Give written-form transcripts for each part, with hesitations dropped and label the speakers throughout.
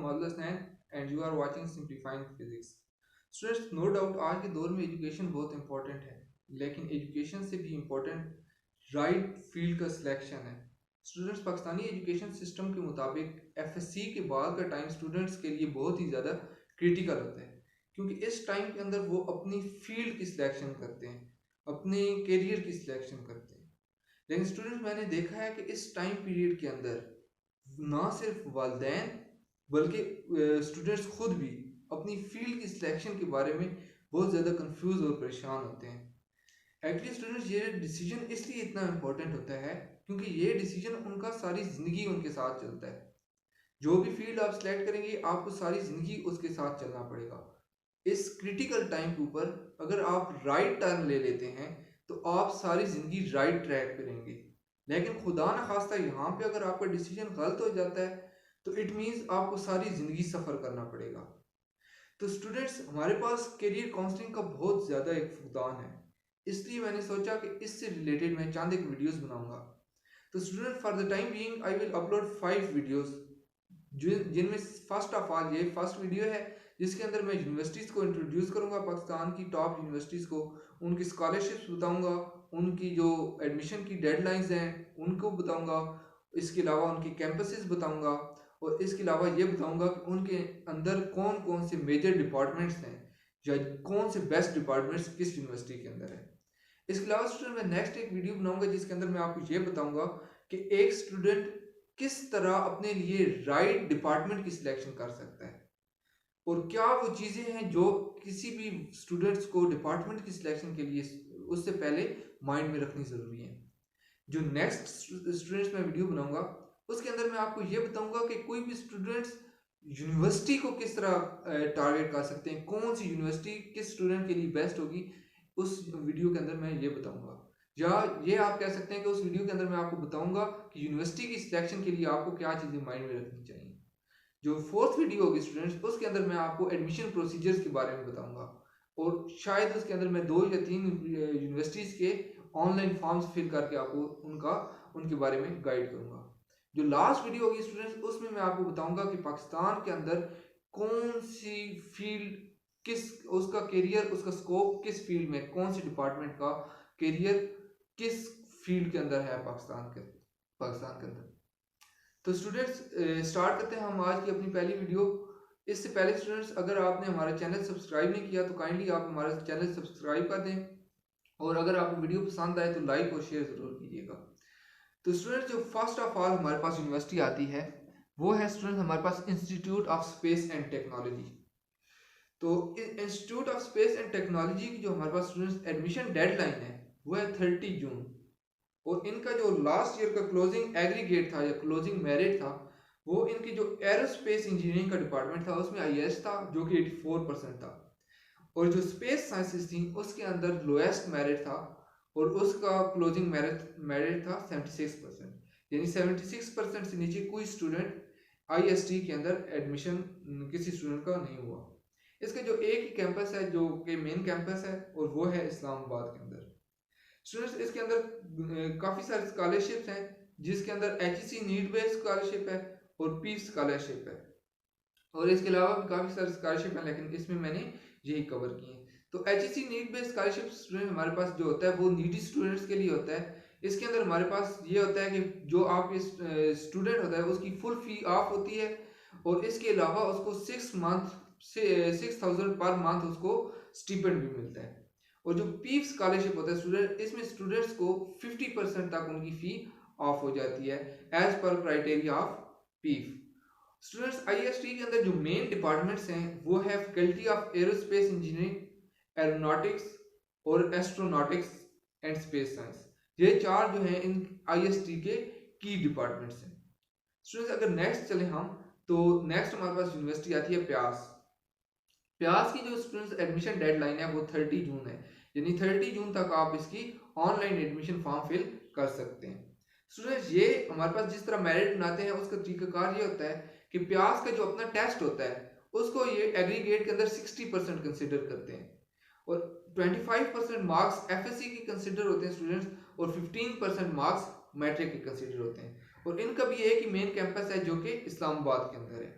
Speaker 1: मौलवी Hasnain and you are watching simplifying physics. Students, no doubt आज के दौर में एजुकेशन बहुत इंपॉर्टेंट है, लेकिन एजुकेशन से भी इम्पोर्टेंट राइट फील्ड का सिलेक्शन है। स्टूडेंट्स, पाकिस्तानी एजुकेशन सिस्टम के मुताबिक एफएससी के बाद का टाइम स्टूडेंट्स के लिए बहुत ही ज़्यादा क्रिटिकल होता है, क्योंकि इस टाइम के अंदर वो अपनी फील्ड की सिलेक्शन करते हैं, अपने करियर की सिलेक्शन करते हैं। लेकिन स्टूडेंट्स, मैंने देखा है कि इस टाइम पीरियड के अंदर ना सिर्फ वालदैन बल्कि स्टूडेंट्स खुद भी अपनी फील्ड की सिलेक्शन के बारे में बहुत ज़्यादा कंफ्यूज और परेशान होते हैं। एक्चुअली स्टूडेंट्स, ये डिसीजन इसलिए इतना इम्पोर्टेंट होता है क्योंकि ये डिसीजन उनका सारी ज़िंदगी उनके साथ चलता है। जो भी फील्ड आप सिलेक्ट करेंगे आपको सारी ज़िंदगी उसके साथ चलना पड़ेगा। इस क्रिटिकल टाइम के ऊपर अगर आप राइट टर्न ले लेते हैं तो आप सारी ज़िंदगी राइट ट्रैक पे रहेंगे। लेकिन खुदा न खास्ता यहाँ पे अगर आपका डिसीजन गलत हो जाता है तो इट मीन्स आपको सारी ज़िंदगी सफ़र करना पड़ेगा। तो स्टूडेंट्स, हमारे पास करियर काउंसलिंग का बहुत ज़्यादा एक फुकदान है, इसलिए मैंने सोचा कि इससे रिलेटेड मैं चंद एक वीडियोस बनाऊंगा। तो student, for the time being I will upload 5 videos, जिनमें फर्स्ट ऑफ ऑल ये फर्स्ट वीडियो है जिसके अंदर मैं यूनिवर्सिटीज़ को इंट्रोड्यूस करूंगा, पाकिस्तान की टॉप यूनिवर्सिटीज़ को, उनकी स्कॉलरशिप्स बताऊंगा, उनकी जो एडमिशन की डेडलाइंस हैं उनको बताऊंगा, इसके अलावा उनके कैंपसेस बताऊंगा, और इसके अलावा ये बताऊंगा कि उनके अंदर कौन कौन से मेजर डिपार्टमेंट्स हैं या कौन से बेस्ट डिपार्टमेंट्स किस यूनिवर्सिटी के अंदर है। इसके अलावा स्टूडेंट, मैं नेक्स्ट एक वीडियो बनाऊंगा जिसके अंदर मैं आपको ये बताऊंगा कि एक स्टूडेंट किस तरह अपने लिए राइट डिपार्टमेंट की सिलेक्शन कर सकता है, और क्या वो चीज़ें हैं जो किसी भी स्टूडेंट्स को डिपार्टमेंट की सिलेक्शन के लिए उससे पहले माइंड में रखनी ज़रूरी है। जो नेक्स्ट स्टूडेंट्स मैं वीडियो बनाऊंगा उसके अंदर मैं आपको ये बताऊंगा कि कोई भी स्टूडेंट्स यूनिवर्सिटी को किस तरह टारगेट कर सकते हैं, कौन सी यूनिवर्सिटी किस स्टूडेंट के लिए बेस्ट होगी, उस वीडियो के अंदर मैं ये बताऊंगा। या ये आप कह सकते हैं कि उस वीडियो के अंदर मैं आपको बताऊंगा कि यूनिवर्सिटी की सिलेक्शन के लिए आपको क्या चीज़ें माइंड में रखनी चाहिए। जो फोर्थ वीडियो होगी स्टूडेंट्स, उसके अंदर मैं आपको एडमिशन प्रोसीजर्स के बारे में बताऊंगा, और शायद उसके अंदर मैं 2 या 3 यूनिवर्सिटीज़ के ऑनलाइन फॉर्म्स फिल करके आपको उनके बारे में गाइड करूंगा। जो लास्ट वीडियो होगी स्टूडेंट्स, उसमें मैं आपको बताऊंगा कि पाकिस्तान के अंदर कौन सी फील्ड, किस उसका करियर, उसका स्कोप किस फील्ड में, कौन सी डिपार्टमेंट का करियर किस फील्ड के अंदर है पाकिस्तान के अंदर। तो स्टूडेंट्स, स्टार्ट करते हैं हम आज की अपनी पहली वीडियो। इससे पहले स्टूडेंट्स, अगर आपने हमारा चैनल सब्सक्राइब नहीं किया तो काइंडली आप हमारा चैनल सब्सक्राइब कर दें, और अगर आपको वीडियो पसंद आए तो लाइक और शेयर ज़रूर कीजिएगा। तो स्टूडेंट्स, जो फर्स्ट ऑफ ऑल हमारे पास यूनिवर्सिटी आती है वो है स्टूडेंट्स हमारे पास institute of space and technology. तो institute of space and technology की जो हमारे पास स्टूडेंट्स एडमिशन डेडलाइन है वो है 30 जून, और इनका जो लास्ट ईयर का क्लोजिंग एग्रीगेट था या क्लोजिंग मेरिट था वो इनकी जो एरोस्पेस इंजीनियरिंग का डिपार्टमेंट था उसमें आईएएस था जो कि 84% था, और जो स्पेस साइंसेस थी उसके अंदर लोएस्ट मेरिट था और उसका क्लोजिंग मेरिट था 76%। यानी 76% से नीचे कोई स्टूडेंट आईएसटी के अंदर एडमिशन किसी स्टूडेंट का नहीं हुआ। इसका जो एक ही कैंपस है जो कि मेन कैंपस है और वो है इस्लामाबाद के अंदर। स्टूडेंट्स, इसके अंदर काफ़ी सारी स्कॉलरशिप्स हैं जिसके अंदर एचईसी नीड बेस्ड स्कॉलरशिप है और पीस स्कॉलरशिप है, और इसके अलावा भी काफ़ी सारी स्कॉलरशिप हैं, लेकिन इसमें मैंने यही कवर किए हैं। तो HEC need based scholarship student हमारे पास जो होता है वो नीडी स्टूडेंट्स के लिए होता है। इसके अंदर हमारे पास ये होता है कि जो आपके स्टूडेंट होता है उसकी फुल फी ऑफ होती है, और इसके अलावा उसको 6,000 पर मंथ उसको स्टिपेंड भी मिलता है। और जो पीफ स्कॉलरशिप होता है स्टूडेंट, इसमें स्टूडेंट्स को 50% तक उनकी फ़ी ऑफ हो जाती है एज पर क्राइटेरिया ऑफ पीफ। स्टूडेंट्स, आईएसटी के अंदर जो मेन डिपार्टमेंट्स हैं वो है faculty of aerospace engineering, aeronautics और एस्ट्रोनॉटिक्स एंड स्पेस साइंस। ये 4 जो हैं इन आईएसटी के की डिपार्टमेंट्स हैं। स्टूडेंट्स, अगर नेक्स्ट चले हम तो नेक्स्ट हमारे पास यूनिवर्सिटी आती है प्यास। प्यास की जो स्टूडेंट्स एडमिशन डेडलाइन है वो 30 जून है, यानी 30 जून तक आप इसकी ऑनलाइन एडमिशन फॉर्म फिल कर सकते हैं। स्टूडेंट्स, ये हमारे पास जिस तरह मेरिट बनाते हैं उसका तरीकाकार ये होता है कि प्यास का जो अपना टेस्ट होता है उसको ये एग्रीगेट के अंदर 60% कंसिडर करते हैं, और 25% मार्क्स एफएससी के कंसिडर होते हैं स्टूडेंट्स, और 15% मार्क्स मैट्रिक के कंसिडर होते हैं, और इनका भी एक ही मेन कैंपस है जो कि इस्लामाबाद के अंदर है।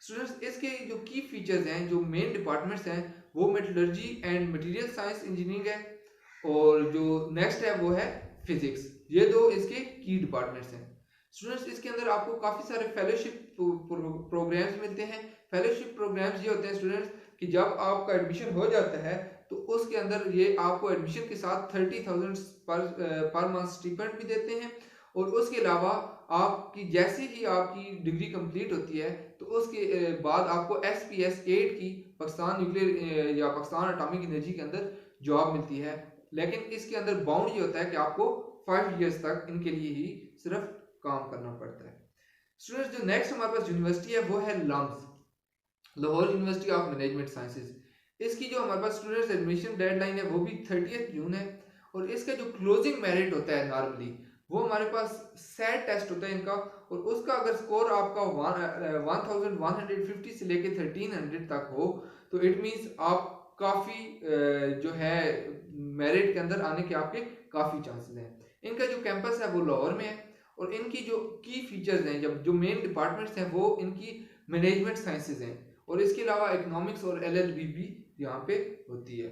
Speaker 1: स्टूडेंट्स इसके जो की फीचर्स हैं, जो मेन डिपार्टमेंट्स हैं, वो metallurgy and material science engineering है, और जो नेक्स्ट है वो है फिजिक्स। ये दो इसके की डिपार्टमेंट्स हैं। स्टूडेंट्स इसके अंदर आपको काफ़ी सारे फेलोशिप प्रोग्राम्स मिलते हैं। फेलोशिप प्रोग्राम्स ये होते हैं स्टूडेंट्स कि जब आपका एडमिशन हो जाता है तो उसके अंदर ये आपको एडमिशन के साथ 30,000 पर मंथ स्टिपेंड भी देते हैं, और उसके अलावा आपकी जैसे ही आपकी डिग्री कंप्लीट होती है तो उसके बाद आपको SPS 8 की पाकिस्तान न्यूक्लियर या पाकिस्तान एटॉमिक एनर्जी के अंदर जॉब मिलती है। लेकिन इसके अंदर बाउंड ये होता है कि आपको 5 इयर्स तक इनके लिए ही सिर्फ काम करना पड़ता है। स्टूडेंट्स जो नेक्स्ट हमारे पास यूनिवर्सिटी है वो है LUMS, Lahore University of Management Sciences. इसकी जो हमारे पास स्टूडेंट्स एडमिशन डेडलाइन है वो भी 30 जून है, और इसका जो क्लोजिंग मेरिट होता है नॉर्मली वो हमारे पास सेट टेस्ट होता है इनका, और उसका अगर स्कोर आपका 1150 से लेके 1300 तक हो तो इट मीन्स आप काफ़ी जो है मेरिट के अंदर आने के आपके काफ़ी चांसेस हैं। इनका जो कैंपस है वो लाहौर में है, और इनकी जो की फीचर्स हैं, जब जो मेन डिपार्टमेंट्स हैं वो इनकी मैनेजमेंट साइंसेज हैं, और इसके अलावा इकोनॉमिक्स और LLB भी यहाँ पे होती है।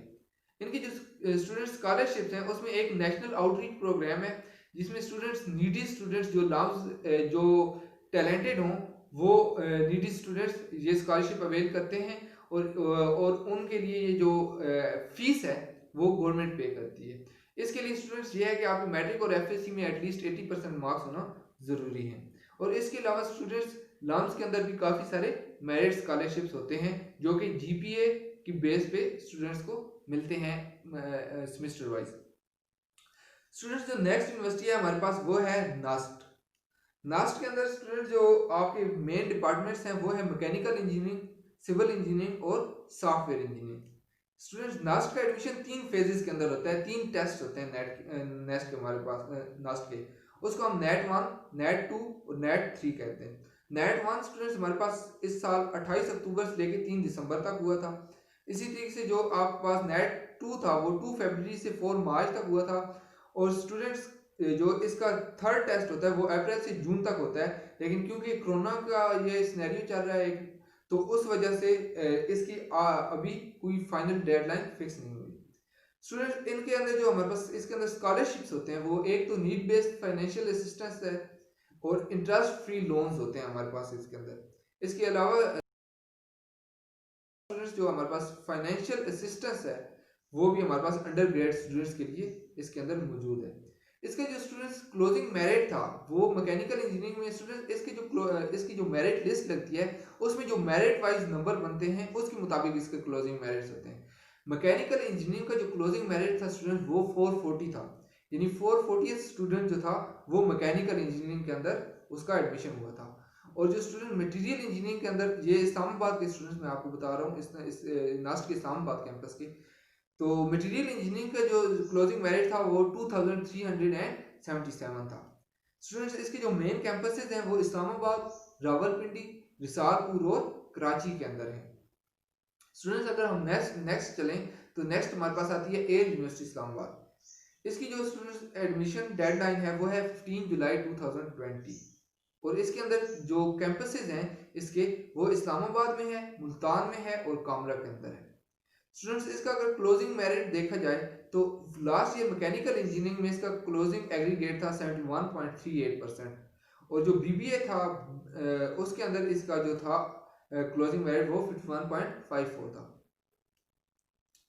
Speaker 1: इनकी जो स्टूडेंट स्कॉलरशिप्स हैं उसमें एक नेशनल आउटरीच प्रोग्राम है जिसमें स्टूडेंट्स नीडी स्टूडेंट्स जो टैलेंटेड हों वो नीडी स्टूडेंट्स ये स्कॉलरशिप अवेल करते हैं, और उनके लिए ये जो फीस है वो गवर्नमेंट पे करती है। इसके लिए स्टूडेंट्स ये है कि आपके मैट्रिक और FSC में एटलीस्ट 80% मार्क्स होना ज़रूरी है। और इसके अलावा स्टूडेंट्स लम्स के अंदर भी काफ़ी सारे मेरिट स्कॉलरशिप्स होते हैं जो कि GPA की बेस पे स्टूडेंट्स को मिलते हैं सेमेस्टर वाइज। स्टूडेंट्स जो नेक्स्ट यूनिवर्सिटी है हमारे पास वो है नास्ट। नास्ट के अंदर स्टूडेंट जो आपके मेन डिपार्टमेंट्स हैं वो है मैकेनिकल इंजीनियरिंग, सिविल इंजीनियरिंग और सॉफ्टवेयर इंजीनियरिंग। स्टूडेंट्स नास्ट का एडमिशन 3 फेजेस के अंदर होता है, 3 टेस्ट होते हैं नेक्स्ट के हमारे पास नास्ट के। उसको हम नेट 1, नेट 2 और नेट 3 कहते हैं। नेट 1 स्टूडेंट्स हमारे पास इस साल 28 अक्टूबर से लेकर 3 दिसंबर तक हुआ था। इसी तरीके से जो आपके पास नेट 2 था वो 2 फरवरी से 4 मार्च तक हुआ था। और स्टूडेंट्स जो इसका थर्ड टेस्ट होता है वो अप्रैल से जून तक होता है, लेकिन क्योंकि कोरोना का ये सिनेरियो चल रहा है तो उस वजह से इसकी अभी कोई फाइनल डेडलाइन फिक्स नहीं हुई। स्टूडेंट्स इनके अंदर जो हमारे पास इसके अंदर स्कॉलरशिप्स होते हैं वो एक तो नीड बेस्ड फाइनेंशियल असिस्टेंस है, और इंटरेस्ट फ्री लोन्स होते हैं हमारे पास इसके अंदर। इसके अलावा स्टूडेंट्स जो हमारे पास फाइनेंशियल असिस्टेंस है वो भी हमारे पास अंडर ग्रेड स्टूडेंट्स के लिए इसके अंदर मौजूद है। इसका जो स्टूडेंट्स क्लोजिंग मेरिट था वो मैकेनिकल इंजीनियरिंग में स्टूडेंट्स इसकी जो मेरिट लिस्ट लगती है उसमें जो मेरिट वाइज नंबर बनते हैं उसके मुताबिक इसके क्लोजिंग मेरिट्स होते हैं। मैकेनिकल इंजीनियरिंग का जो क्लोजिंग मेरिट था स्टूडेंट वो 440 था, यानी 440 स्टूडेंट जो था वो मैकेनिकल इंजीनियरिंग के अंदर उसका एडमिशन हुआ था। और जो स्टूडेंट मटेरियल इंजीनियरिंग के अंदर, ये इस्लामाबाद के स्टूडेंट्स मैं आपको बता रहा हूँ इस नास्ट के इस्लामाबाद कैंपस के, तो मटेरियल इंजीनियरिंग का जो क्लोजिंग मेरिट था वो 2377 था। स्टूडेंट्स इसके जो मेन कैंपसेस हैं वो इस्लामाबाद, रावलपिंडी, रिसालपुर और कराची के अंदर हैं। स्टूडेंट्स अगर हम नेक्स्ट चलें तो नेक्स्ट हमारे पास आती है एयर यूनिवर्सिटी इस्लामाबाद। इसकी जो स्टूडेंट्स एडमिशन डेडलाइन है वो है 15 जुलाई 2020, और इसके अंदर जो कैंपसेस हैं इसके वो इस्लामाबाद में है, मुल्तान में है और कामरा के अंदर है। स्टूडेंट्स इसका अगर क्लोजिंग मेरिट देखा जाए तो लास्ट ईयर मैकेनिकल इंजीनियरिंग में इसका क्लोजिंग एग्रीगेट था 71.38%, और जो BBA था उसके अंदर इसका जो था क्लोजिंग मेरिट वो 51.54 था।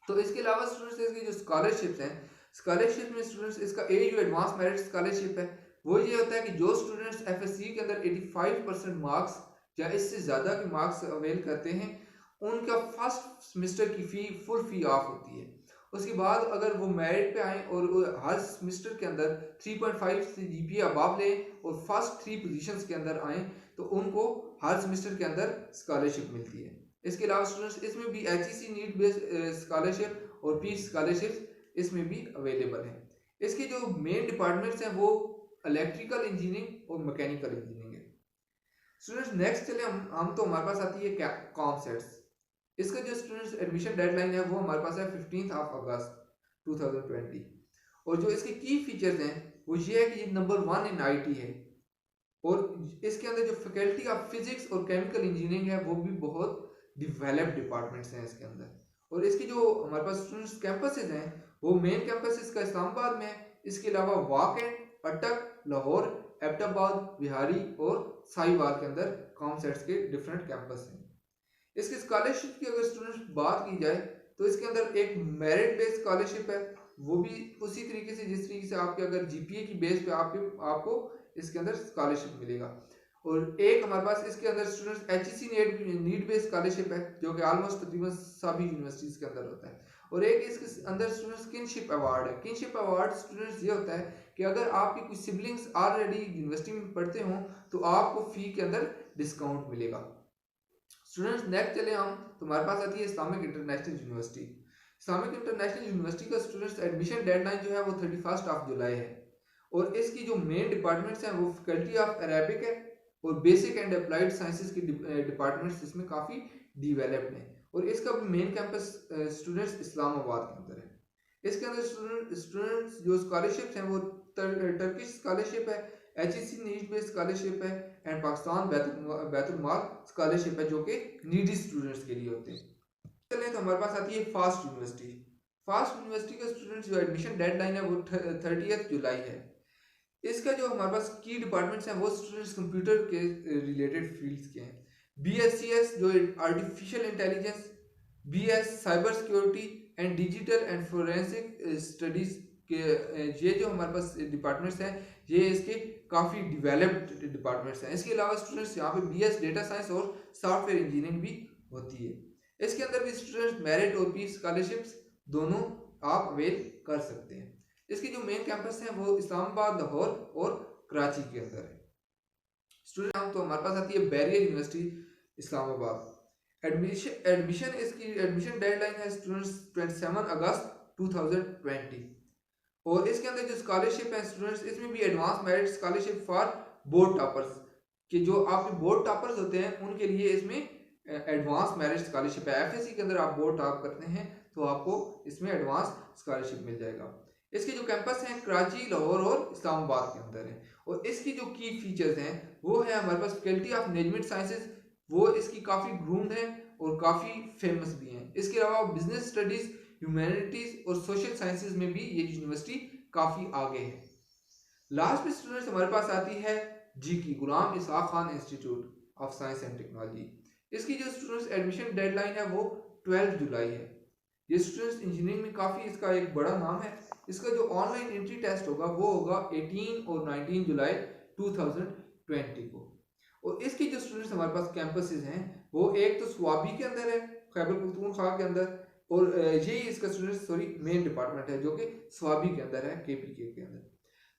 Speaker 1: तो इसके अलावा स्टूडेंट्स इसकी जो स्कॉलरशिप्स हैं, स्कॉलरशिप में स्टूडेंट्स इसका AU एडवांस मेरिट स्कॉलरशिप है। वो ये होता है कि जो स्टूडेंट्स FSC के अंदर 85% मार्क्स या इससे ज़्यादा के मार्क्स अवेल करते हैं उनका फर्स्ट सेमेस्टर की फ़ी फुल फ़ी ऑफ होती है। उसके बाद अगर वो मेरिट पे आए और हर सेमेस्टर के अंदर 3.5 से GPA अबव लें और फर्स्ट 3 पोजीशंस के अंदर आए तो उनको हर सेमेस्टर के अंदर स्कॉलरशिप मिलती है। इसके अलावा स्टूडेंट्स इसमें भी HEC नीड बेस्ड स्कॉलरशिप और पीस स्कॉलरशिप इसमें भी अवेलेबल है। इसके जो मेन डिपार्टमेंट्स हैं वो इलेक्ट्रिकल इंजीनियरिंग और मैकेनिकल इंजीनियरिंग है। स्टूडेंट्स नेक्स्ट चले हम तो हमारे पास आती है कॉमसेट्स। इसका जो स्टूडेंट्स एडमिशन डेडलाइन है वो हमारे पास है 15 अगस्त 2020, और जो इसके की फीचर्स हैं वो ये है कि ये नंबर 1 इन IT है। और इसके अंदर जो फैकल्टी ऑफ फिजिक्स और केमिकल इंजीनियरिंग है वो भी बहुत डिवेलप्ड डिपार्टमेंट्स हैं इसके अंदर। और इसकी जो हमारे पास स्टूडेंट्स कैंपसेस हैं वो मेन कैंपस इसका इस्लामाबाद में है। इसके अलावा वाकैंड, अटक, लाहौर, एबटाबाद, बिहारी और साहिवाल के अंदर कॉमसेट्स के डिफरेंट कैंपस हैं। इसकी स्कॉलरशिप की अगर स्टूडेंट्स बात की जाए तो इसके अंदर एक मेरिट बेस्ड स्कॉलरशिप है, वो भी उसी तरीके से जिस तरीके से आपके अगर जीपीए की बेस पे आपको इसके अंदर स्कॉलरशिप मिलेगा। और एक हमारे पास इसके अंदर students HEC need based scholarship है जो कि ऑलमोस्ट तकरीबन सभी यूनिवर्सिटीज के अंदर होता है। और एक इसके अंदर स्टूडेंट्स किनशिप अवार्ड है। किनशिप अवार्ड स्टूडेंट्स ये होता है कि अगर आपकी कुछ सिबलिंग्स ऑलरेडी यूनिवर्सिटी में पढ़ते हों तो आपको फी के अंदर डिस्काउंट मिलेगा। स्टूडेंट्स नेक्स्ट चले हम तो हमारे पास आती है Islamic international university. Islamic international university का स्टूडेंट्स एडमिशन डेडलाइन जो है वो 31 जुलाई है। और इसकी जो मेन डिपार्टमेंट्स हैं वो फैकल्टी ऑफ अरेबिक है और बेसिक एंड अप्लाइड साइंसेज की डिपार्टमेंट्स इसमें काफ़ी डिवेलप्ड हैं। और इसका भी मेन कैंपस स्टूडेंट्स इस्लामाबाद के अंदर है। इसके अंदर स्टूडेंट्स जो स्कॉलरशिप्स हैं वो टर्किश स्कॉलरशिप है, एचईसी नीड बेस्ड स्कॉलरशिप है and Pakistan Betul mall scholarship है जो कि नीडी स्टूडेंट्स के लिए होते हैं। चलें तो हमारे पास आती है फास्ट यूनिवर्सिटी। फास्ट यूनिवर्सिटी का स्टूडेंट्स जो एडमिशन डेडलाइन है वो 30 जुलाई है। इसका जो हमारे पास की डिपार्टमेंट्स हैं वो स्टूडेंट्स कंप्यूटर के रिलेटेड फील्ड्स के हैं। बीएससीएस जो artificial intelligence, BS cyber security and digital and forensic studies के ये जो हमारे पास डिपार्टमेंट्स हैं ये इसके काफ़ी डिवेलप्ड डिपार्टमेंट्स हैं। इसके अलावा स्टूडेंट्स यहाँ पे बीएस डेटा साइंस और सॉफ्टवेयर इंजीनियरिंग भी होती है। इसके अंदर भी स्टूडेंट्स मेरिट और पीस स्कॉलरशिप्स दोनों आप अवेल कर सकते हैं। इसके जो मेन कैंपस हैं वो इस्लामाबाद, लाहौर और कराची के अंदर है। स्टूडेंट हम तो हमारे पास आती है बैरियर यूनिवर्सिटी इस्लामाबाद। इसकी एडमिशन डेडलाइन है स्टूडेंट्स 27 अगस्त 2020। और इसके अंदर जो स्कॉलरशिप है स्टूडेंट्स इसमें भी advance merit scholarship for board toppers कि जो आपके बोर्ड टॉपर्स होते हैं उनके लिए इसमें एडवांस मेरिट स्कॉलरशिप है। एफएससी के अंदर आप बोर्ड टॉप करते हैं तो आपको इसमें एडवांस स्कॉलरशिप मिल जाएगा। इसके जो कैंपस हैं कराची, लाहौर और इस्लामाबाद के अंदर है। और इसकी जो की फीचर्स हैं वो है हमारे पास फैकल्टी ऑफ मैनेजमेंट साइंसेज, वो इसकी काफ़ी ग्रूम्ड है और काफ़ी फेमस भी हैं। इसके अलावा बिजनेस स्टडीज़, ह्यूमैनिटीज़ और सोशल साइंसेज में भी ये यूनिवर्सिटी काफ़ी आगे है। लास्ट में स्टूडेंट्स हमारे पास आती है जीकी Ghulam Ishaq Khan institute of science and technology. इसकी जो स्टूडेंट्स एडमिशन डेडलाइन है वो 12 जुलाई है। ये स्टूडेंट्स इंजीनियरिंग में काफ़ी इसका एक बड़ा नाम है। इसका जो ऑनलाइन एंट्री टेस्ट होगा वो होगा 18 और 19 जुलाई 2020 को। और इसकी जो स्टूडेंट्स हमारे पास कैंपसेस हैं वो एक तो स्वाबी के अंदर है, खैबर पख्तूनख्वा के अंदर, और यही इसका स्टूडेंट्स मेन डिपार्टमेंट है जो कि स्वाबी के अंदर है, केपीके के अंदर।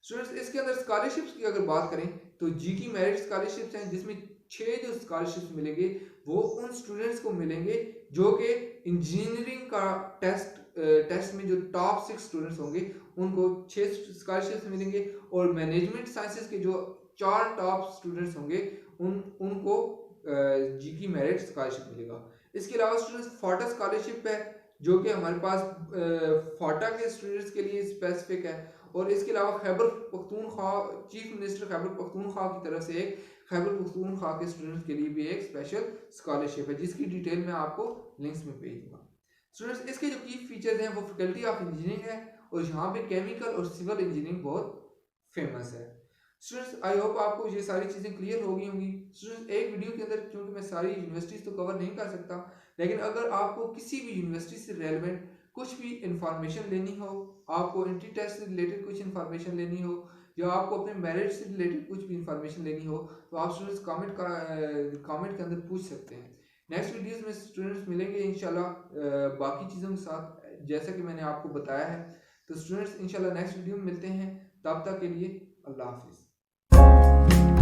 Speaker 1: स्टूडेंट्स इसके अंदर स्कॉलरशिप्स की अगर बात करें तो जीकी मेरिट स्कॉलरशिप्स हैं जिसमें 6 जो स्कॉलरशिप्स मिलेंगे वो उन स्टूडेंट्स को मिलेंगे जो कि इंजीनियरिंग का टेस्ट में जो टॉप 6 स्टूडेंट्स होंगे उनको 6 स्कॉलरशिप्स मिलेंगे। और मैनेजमेंट साइंसेज के जो 4 टॉप स्टूडेंट्स होंगे उनको जीकी मेरिट स्कॉलरशिप मिलेगा। इसके अलावा स्टूडेंट्स फाटा स्कॉलरशिप है जो कि हमारे पास फाटा के स्टूडेंट्स के लिए स्पेसिफिक है। और इसके अलावा खैबर पख्तूनख्वा चीफ मिनिस्टर खैबर पख्तूनख्वा की तरफ से एक खैबर पख्तूनख्वा के स्टूडेंट्स के लिए भी एक स्पेशल स्कॉलरशिप है जिसकी डिटेल मैं आपको लिंक्स में भेज दूंगा। स्टूडेंट्स इसके जो की फीचर्स हैं वो फैकल्टी ऑफ इंजीनियरिंग है और यहाँ पे केमिकल और सिविल इंजीनियरिंग बहुत फेमस है। स्टूडेंट्स आई होप आपको ये सारी चीज़ें क्लियर हो गई होंगी। स्टूडेंट्स एक वीडियो के अंदर क्योंकि मैं सारी यूनिवर्सिटीज़ तो कवर नहीं कर सकता, लेकिन अगर आपको किसी भी यूनिवर्सिटी से रेलिवेंट कुछ भी इंफॉर्मेशन लेनी हो, आपको एंट्री टेस्ट से रिलेटेड कुछ इंफॉर्मेशन लेनी हो या आपको अपने मेरिट से रिलेटेड कुछ भी इंफॉर्मेशन लेनी हो तो आप स्टूडेंट्स कमेंट के अंदर पूछ सकते हैं। नेक्स्ट वीडियोस में स्टूडेंट्स मिलेंगे इंशाल्लाह बाकी चीज़ों के साथ जैसा कि मैंने आपको बताया है। तो स्टूडेंट्स इंशाल्लाह नेक्स्ट वीडियो में मिलते हैं, तब तक के लिए अल्लाह हाफिज़।